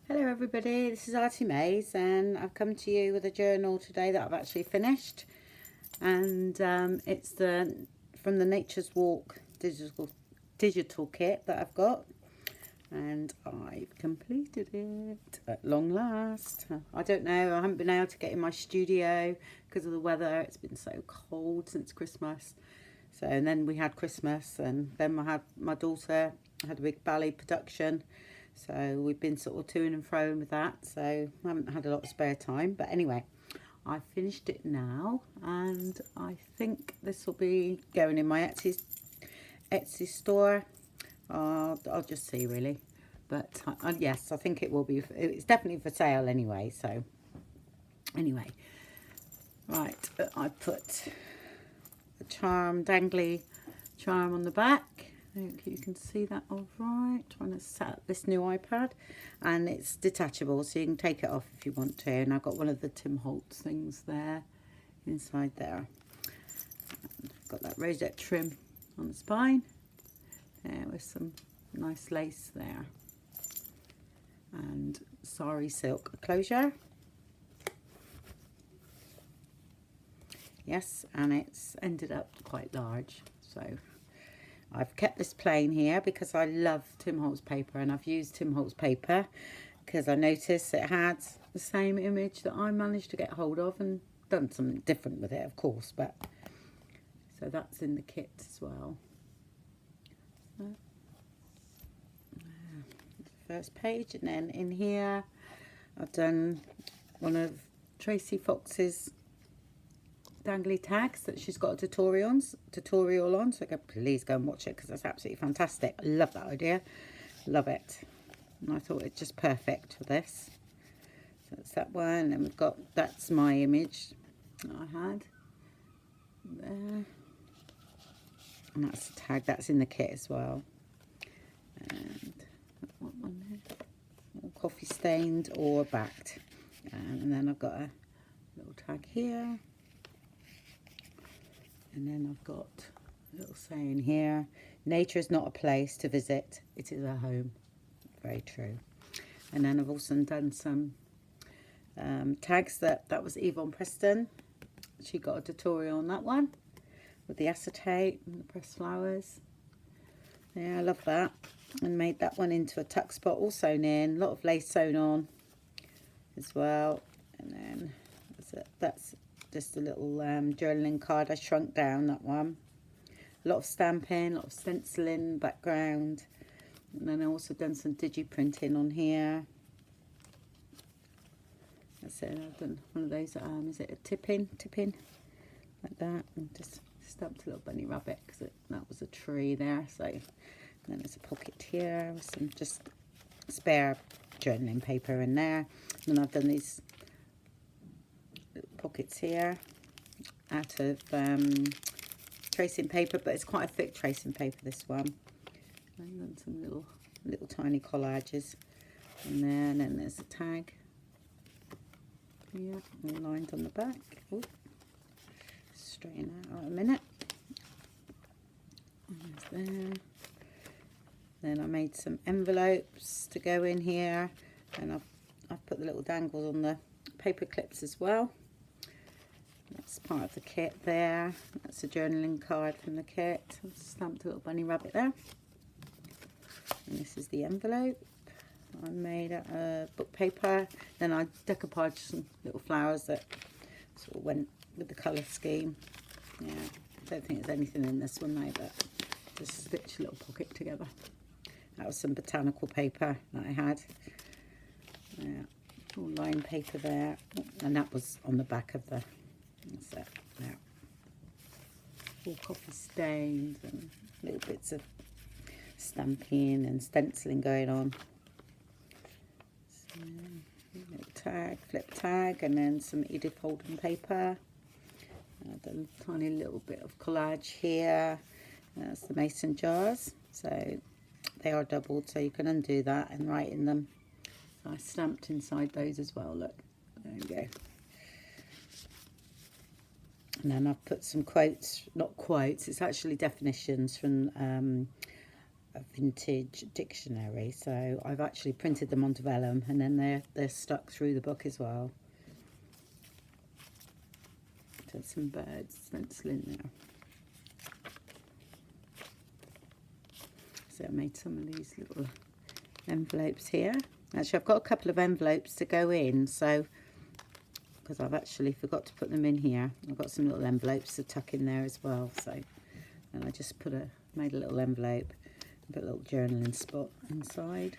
Hello everybody, this is Artie Mays and I've come to you with a journal today that I've actually finished, and it's from the Nature's Walk digital kit that I've got, and I've completed it at long last. I don't know, I haven't been able to get in my studio because of the weather. It's been so cold since Christmas. So, and then we had Christmas, and then I had my daughter had a big ballet production. So we've been sort of toing and froing with that. So I haven't had a lot of spare time. But anyway, I finished it now, and I think this will be going in my Etsy store. I'll just see really. But yes, I think it will be. It's definitely for sale anyway. So anyway, right. I put a dangly charm on the back. I think you can see that all right. Trying to set up this new iPad, and it's detachable, so you can take it off if you want to. And I've got one of the Tim Holtz things there inside there. And I've got that rosette trim on the spine there with some nice lace there, and sari silk closure. Yes, and it's ended up quite large, so I've kept this plain here because I love Tim Holtz paper, and I've used Tim Holtz paper because I noticed it had the same image that I managed to get hold of, and done something different with it, of course, but so that's in the kit as well. So, the first page, and then in here I've done one of Tracie Fox's dangly tags that she's got a tutorial on, so please go and watch it because that's absolutely fantastic. I love that idea, love it, and I thought it's just perfect for this. So that's that one, and we've got, that's my image that I had there, and that's the tag that's in the kit as well. And that one there, all coffee stained or backed, and then I've got a little tag here. And then I've got a little saying here, nature is not a place to visit, it is a home. Very true. And then I've also done some tags that was Yvonne Preston. She got a tutorial on that one with the acetate and the pressed flowers. Yeah, I love that. And made that one into a tuck spot all sewn in, a lot of lace sewn on as well. And then that's just a little journaling card I shrunk down, that one. A lot of stamping, a lot of stenciling background, and then I also done some digi-printing on here. That's it. I've done one of those, is it a tipping like that, and just stamped a little bunny rabbit because that was a tree there. So, and then there's a pocket here with some just spare journaling paper in there. And then I've done these pockets here out of tracing paper, but it's quite a thick tracing paper, this one. And then some little tiny collages in there, and then there's a tag here, all lined on the back. Ooh, straighten that out a minute. There's there. Then I made some envelopes to go in here, and I've put the little dangles on the paper clips as well. That's part of the kit there. That's a journaling card from the kit. I've stamped a little bunny rabbit there. And this is the envelope. I made out of book paper. Then I decoupaged some little flowers that sort of went with the colour scheme. Yeah, I don't think there's anything in this one though, but just stitched a little pocket together. That was some botanical paper that I had. Yeah, all lined paper there. And that was on the back of the, that's it, now. All coffee stains and little bits of stamping and stenciling going on. So, little tag, flip tag, and then some Edith Holden paper. I've done a tiny little bit of collage here. That's the mason jars. So they are doubled, so you can undo that and write in them. So I stamped inside those as well, look. There we go. And then I've put some quotes, not quotes, it's actually definitions from a vintage dictionary, so I've actually printed them onto vellum, and then they're stuck through the book as well. There's some birds stencil in there. So I made some of these little envelopes here. Actually, I've got a couple of envelopes to go in, so because I've actually forgot to put them in here. I've got some little envelopes to tuck in there as well. So, and I just made a little envelope, put a little journaling spot inside,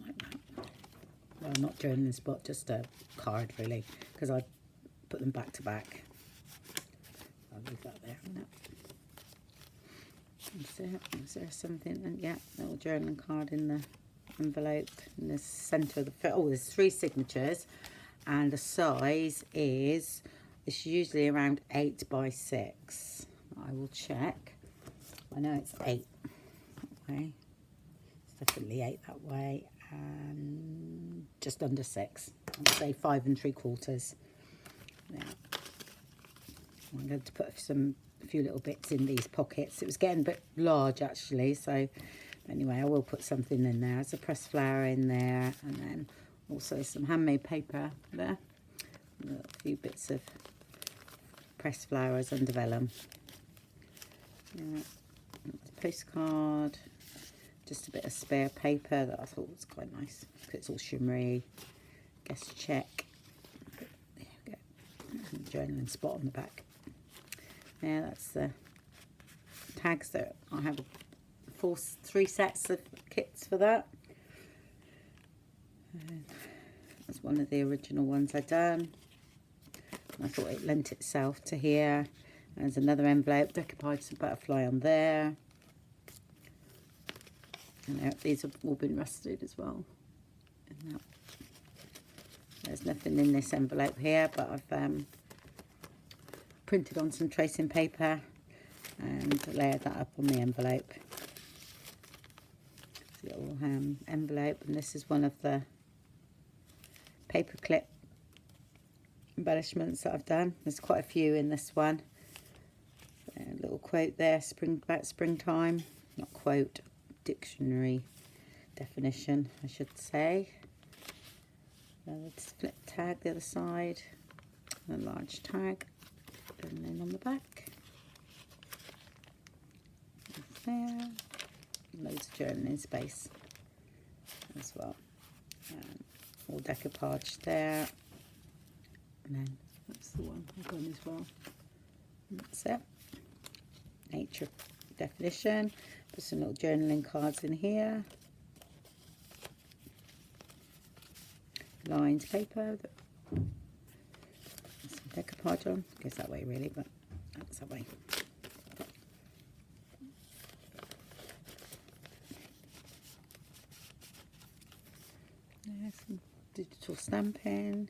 like that. Well, not journaling spot, just a card really, because I put them back to back. I'll leave that there. Is there something? And yeah, little journaling card in the envelope in the centre of the. Oh, there's 3 signatures, and the size is, it's usually around 8 by 6. I will check. I know it's 8 that way. It's definitely 8 that way, and just under 6. I'd say 5 3/4. Yeah. I'm going to put a few little bits in these pockets. It was getting a bit large actually, so anyway, I will put something in there. There's a pressed flower in there, and then also some handmade paper there. A few bits of pressed flowers under vellum. Yeah, postcard. Just a bit of spare paper that I thought was quite nice. It's all shimmery. Guest check. There we go. And journaling spot on the back. Yeah, that's the tags that I have 3 sets of kits for that. That's one of the original ones I've done. I thought it lent itself to here. There's another envelope, decoupage some butterfly on there. And these have all been rusted as well. There's nothing in this envelope here, but I've printed on some tracing paper and layered that up on the envelope. It's a little envelope, and this is one of the paperclip embellishments that I've done. There's quite a few in this one. A little quote there, about springtime. Not quote, dictionary definition, I should say. A split tag the other side, and a large tag. And then on the back, there, loads of journaling space as well, all decoupage there, and then that's the one I've done as well. And that's it. Nature definition. Put some little journaling cards in here. Lined paper. Decoupage on, goes that way really, but that's that way. There's some digital stamping.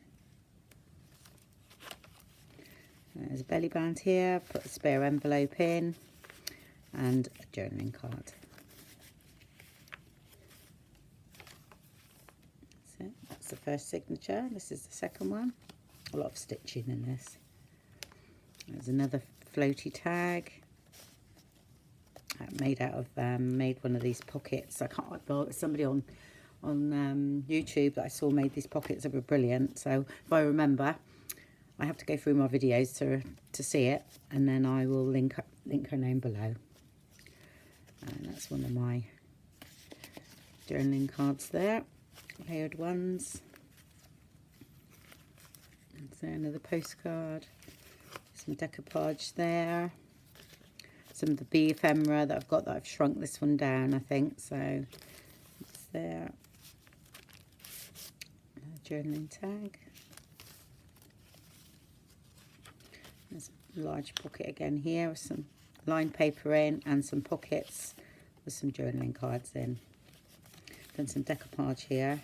There's a belly band here, put a spare envelope in, and a journaling card. That's it, that's the first signature, this is the second one. A lot of stitching in this. There's another floaty tag. Made out of made one of these pockets. I can't. Well, somebody on YouTube that I saw made these pockets that were brilliant. So if I remember, I have to go through my videos to see it, and then I will link her name below. And that's one of my journaling cards there, layered ones. So another postcard, some decoupage there, some of the bee ephemera that I've got that I've shrunk this one down, I think, so it's there. A journaling tag. There's a large pocket again here with some lined paper in, and some pockets with some journaling cards in. Done some decoupage here.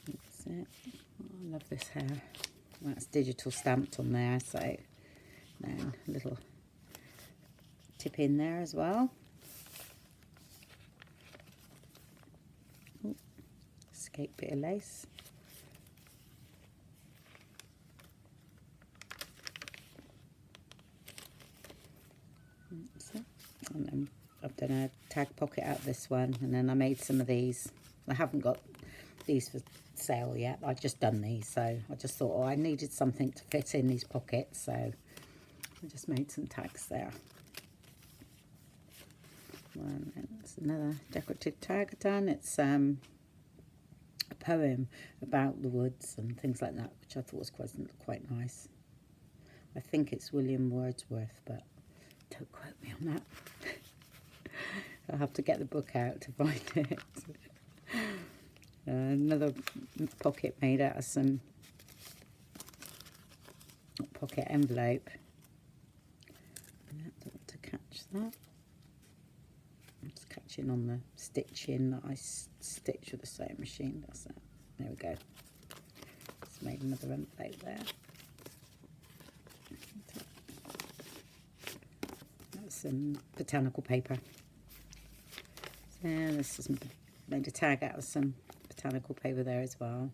That's it. I love this hair. That's digital stamped on there, so then a little tip in there as well. Ooh, escape bit of lace. That's it. And tag pocket out of this one, and then I made some of these. I haven't got these for sale yet. I've just done these, so I just thought, oh, I needed something to fit in these pockets, so I just made some tags there. And it's another decorative tag I've done. It's a poem about the woods and things like that, which I thought was quite nice. I think it's William Wordsworth, but don't quote me on that. I'll have to get the book out to find it. Another pocket made out of some pocket envelope. I don't want to catch that. I'm just catching on the stitching that I stitch with the sewing machine. That's it. There we go. Just made another envelope there. That's some botanical paper. So this is made a tag out of some botanical paper there as well.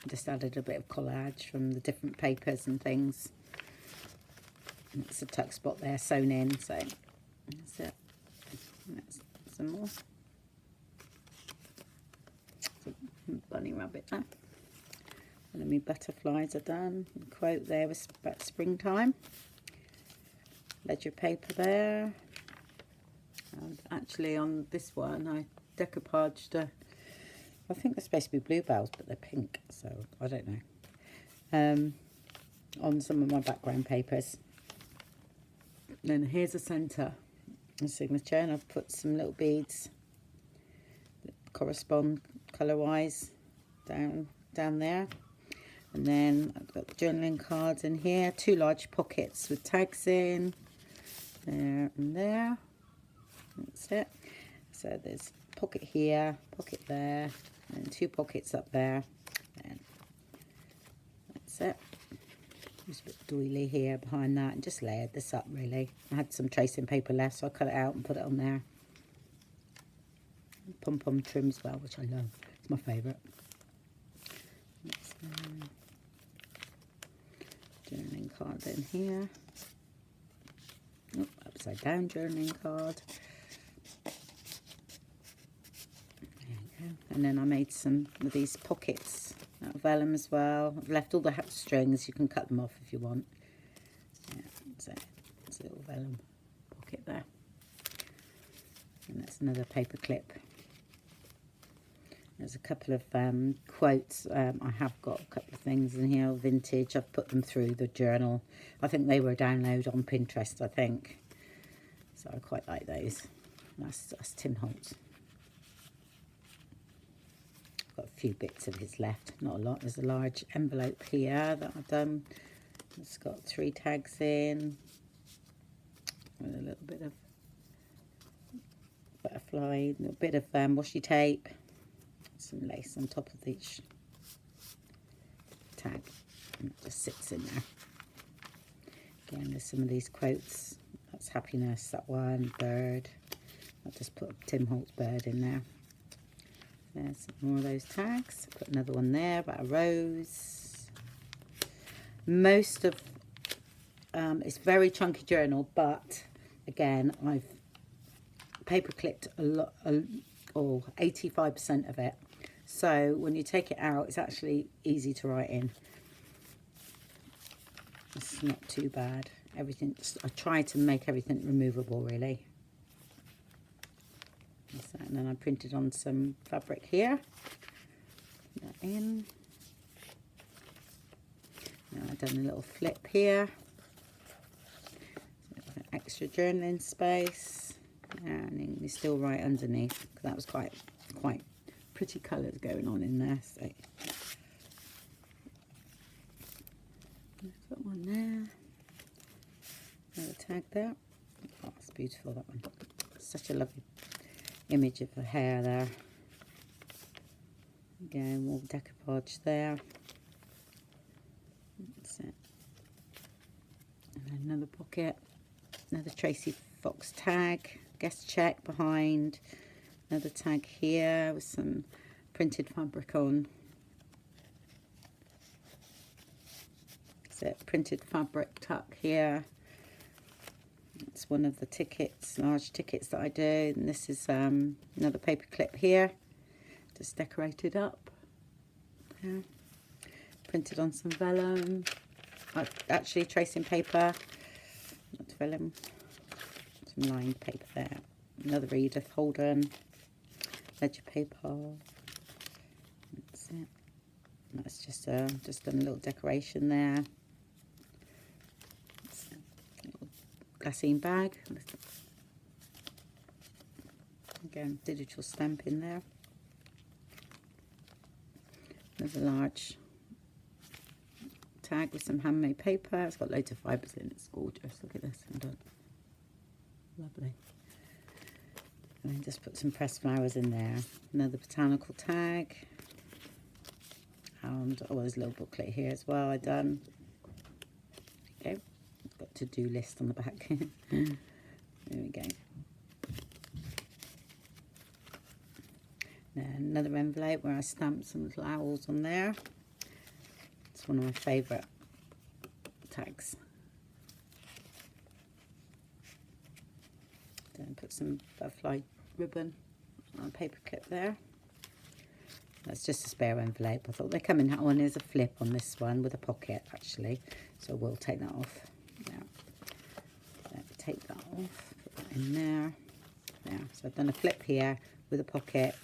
Just added a bit of collage from the different papers and things. And it's a tuck spot there sewn in, so that's it. That's some more. Some bunny rabbit there. And then my butterflies are done. The quote there was about springtime. Ledger paper there. And actually on this one I decoupaged I think they're supposed to be bluebells, but they're pink, so I don't know. On some of my background papers. Then here's a centre, a signature, and I've put some little beads that correspond colour-wise down there. And then I've got journaling cards in here, 2 large pockets with tags in, there and there. That's it. So there's a pocket here, pocket there, and 2 pockets up there. And that's it. Just a bit doily here behind that, and just layered this up really. I had some tracing paper left, so I cut it out and put it on there. Pom-pom trim as well, which I love. It's my favourite. Journaling card in here. Oh, upside down journaling card. There you go. And then I made some of these pockets out of vellum as well. I've left all the strings. You can cut them off if you want. Yeah, so it's a little vellum pocket there. And that's another paper clip. There's a couple of quotes. I have got a couple of things in here, vintage. I've put them through the journal. I think they were a download on Pinterest, I think. So I quite like those. That's Tim Holtz. I've got a few bits of his left, not a lot. There's a large envelope here that I've done. It's got 3 tags in. With a little bit of butterfly, a bit of washi tape. Some lace on top of each tag, and it just sits in there. Again, there's some of these quotes. That's happiness, that one, bird. I'll just put a Tim Holtz bird in there. There's some more of those tags. Put another one there about a rose. Most of it's very chunky journal, but again, I've paper clipped a lot, or 85% of it. So when you take it out, it's actually easy to write in. It's not too bad. Everything, I try to make everything removable really. And then I printed on some fabric here. Put that in. Now I've done a little flip here. So an extra journaling space. And you still write underneath, because that was quite pretty colours going on in there. So put one there, another tag there. Oh, that's beautiful, that one. Such a lovely image of the hair there. Again, more decoupage there. That's it. And another pocket, another Tracie Fox tag. Guest check behind, another tag here with some printed fabric on. That's it, printed fabric tuck here. It's one of the tickets, large tickets that I do. And this is another paper clip here, just decorated up. Yeah. Printed on some vellum. Actually tracing paper, not vellum. Some lined paper there. Another Edith Holden ledger paper. That's it. That's just done a little decoration there. Little glassine bag. Again, digital stamp in there. There's a large tag with some handmade paper. It's got loads of fibres in it. It's gorgeous. Look at this. I'm done. Lovely. And then just put some pressed flowers in there. Another botanical tag. And oh, there's a little booklet here as well. I done. Okay. It's got to-do list on the back. There we go. Then another envelope where I stamped some little owls on there. It's one of my favourite tags. Then put some butterfly ribbon on a paper clip there. That's just a spare envelope. I thought they come in that one. There's a flip on this one with a pocket actually, so we'll take that off. Now, take that off, put that in there. There. So I've done a flip here with a pocket,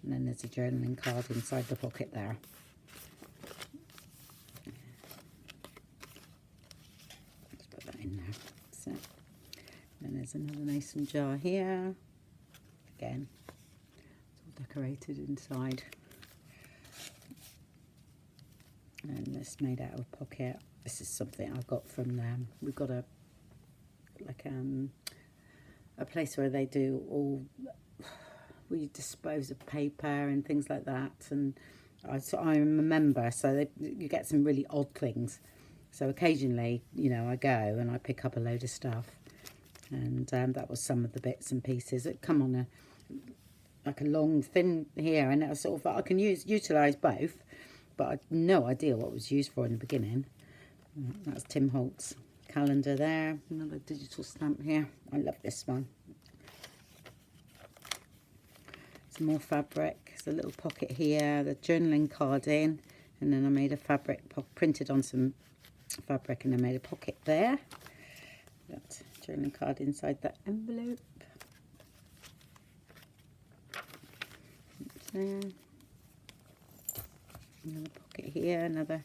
and then there's a journaling card inside the pocket there. Just put that in there. So, and there's another mason jar here. Again, it's all decorated inside. And this made out of a pocket. This is something I got from them. We've got a place where they do all, we dispose of paper and things like that. And I'm a member, so you get some really odd things. So occasionally, you know, I go and I pick up a load of stuff. And that was some of the bits and pieces that come on a long thin here, and it was sort of, I can utilise both, but I had no idea what it was used for in the beginning. That's Tim Holt's calendar there. Another digital stamp here. I love this one. Some more fabric. There's a little pocket here. The journaling card in, and then I made a fabric, printed on some fabric, and I made a pocket there. Got journaling card inside that envelope. There. Another pocket here, another,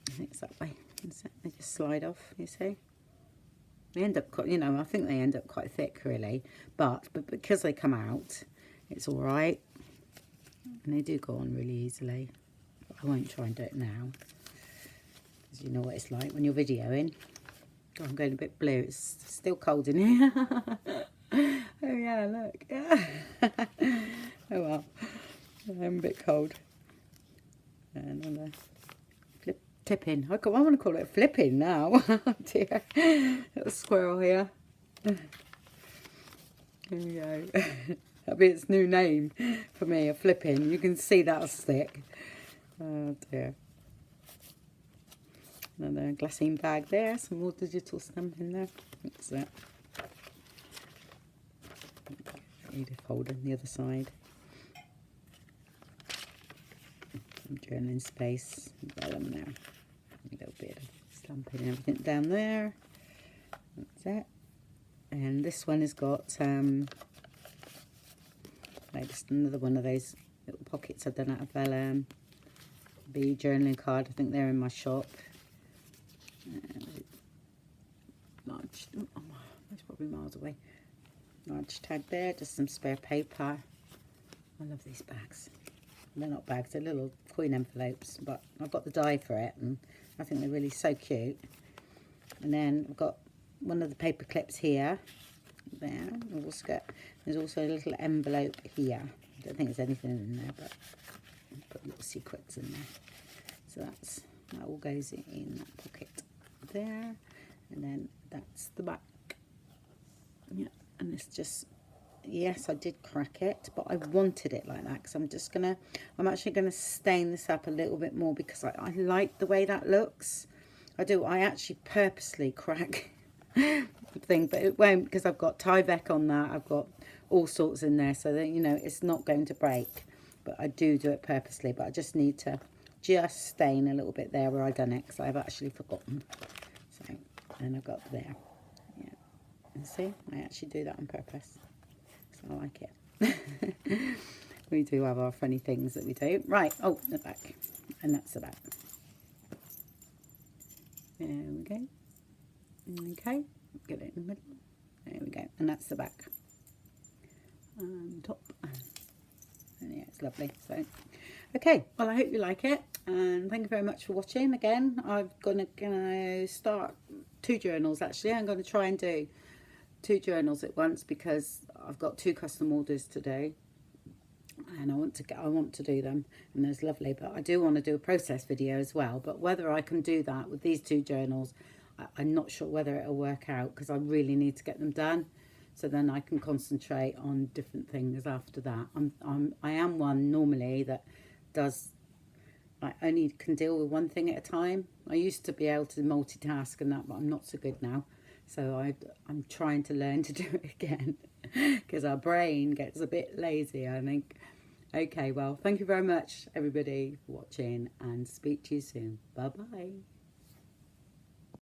I think it's that way. They just slide off, you see. They end up quite, you know, I think they end up quite thick really, but because they come out, it's all right. And they do go on really easily. But I won't try and do it now, because you know what it's like when you're videoing. Oh, I'm going a bit blue. It's still cold in here. Oh yeah, look. Oh well, I'm a bit cold. And another tipping. I want to call it flipping now. Oh dear. Little squirrel here. There we go. That'll be its new name for me, a flipping. You can see that'll stick. Oh dear. Another glassine bag there. Some more digital stamping there. What's that? Edith Holden, the other side. Some journaling space. Vellum there. A little bit of stamping and everything down there. That's it. And this one has got just another one of those little pockets I've done out of vellum. The journaling card, I think they're in my shop. Large, oh, that's probably miles away. Large tag there, just some spare paper. I love these bags. They're not bags, they're little coin envelopes, but I've got the die for it, and I think they're really so cute. And then I've got one of the paper clips here. There, there's also a little envelope here. I don't think there's anything in there, but I'll put little secrets in there. So that all goes in that pocket there, and then that's the back. Yeah, and it's just, yes, I did crack it, but I wanted it like that, because I'm actually gonna stain this up a little bit more, because I like the way that looks. I actually purposely crack thing, but it won't because I've got Tyvek on that. I've got all sorts in there, so that, you know, it's not going to break. But I do it purposely, but I just need to just stain a little bit there where I've done it, because I've actually forgotten. So, and I've got there. Yeah. And see, I actually do that on purpose. So I like it. We do have our funny things that we do. Right, oh, the back. And that's the back. There we go. Okay, get it in the middle. There we go. And that's the back. Top. And yeah, it's lovely. So, okay, well, I hope you like it. And thank you very much for watching. Again, I'm gonna start 2 journals, actually. I'm going to try and do 2 journals at once because I've got 2 custom orders today. And I want to do them, and that's lovely. But I do want to do a process video as well. But whether I can do that with these 2 journals, I'm not sure whether it'll work out, because I really need to get them done, so then I can concentrate on different things after that. I am one normally that does, I only can deal with one thing at a time. I used to be able to multitask and that, but I'm not so good now. So I'm trying to learn to do it again, because our brain gets a bit lazy, I think. Okay, well, thank you very much, everybody, for watching, and speak to you soon. Bye-bye.